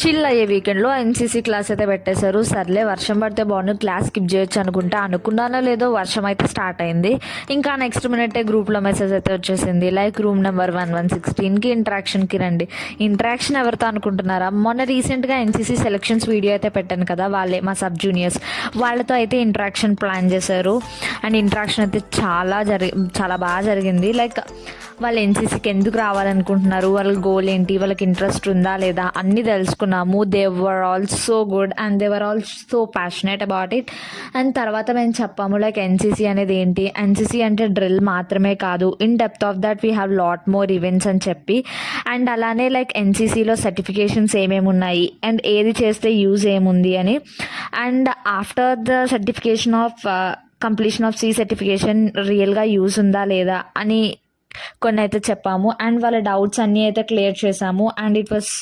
Chill అయ్యే వీకెండ్లో NCC class అయితే పెట్టేశారు. సర్లే వర్షం పడితే బాగుంది, క్లాస్ స్కిప్ చేయొచ్చు అనుకున్నానో లేదో వర్షం అయితే స్టార్ట్ అయింది. ఇంకా నెక్స్ట్ మినిటే గ్రూప్లో మెసేజ్ అయితే వచ్చేసింది, లైక్ రూమ్ నెంబర్ 1116కి ఇంటరాక్షన్కి రండి. ఇంటరాక్షన్ ఎవరితో అనుకుంటున్నారా? మొన్న రీసెంట్గా ఎన్సీసీ సెలక్షన్స్ వీడియో అయితే పెట్టాను కదా, వాళ్ళే మా సబ్ జూనియర్స్, వాళ్ళతో అయితే ఇంటరాక్షన్ ప్లాన్ చేశారు. అండ్ ఇంటరాక్షన్ అయితే చాలా బాగా జరిగింది. లైక్ వాళ్ళు ఎన్సీసీకి ఎందుకు రావాలనుకుంటున్నారు, వాళ్ళ గోల్ ఏంటి, వాళ్ళకి ఇంట్రెస్ట్ ఉందా లేదా అన్నీ తెలుసుకున్నాము. They were all so good and they were all so passionate about it. And తర్వాత మేము చెప్పాము లైక్ ఎన్సీసీ అనేది ఏంటి, ఎన్సీసీ అంటే డ్రిల్ మాత్రమే కాదు, in depth of that we have lot more events అని చెప్పి. అండ్ అలానే లైక్ ఎన్సీసీలో సర్టిఫికేషన్స్ ఏమేమి ఉన్నాయి అండ్ ఏది చేస్తే యూజ్ ఏముంది అని. And after the certification of completion of C certification రియల్గా యూజ్ ఉందా లేదా అని కొన్ని అయితే చెప్పాము. అండ్ వాళ్ళ డౌట్స్ అన్నీ అయితే క్లియర్ చేసాము. And it was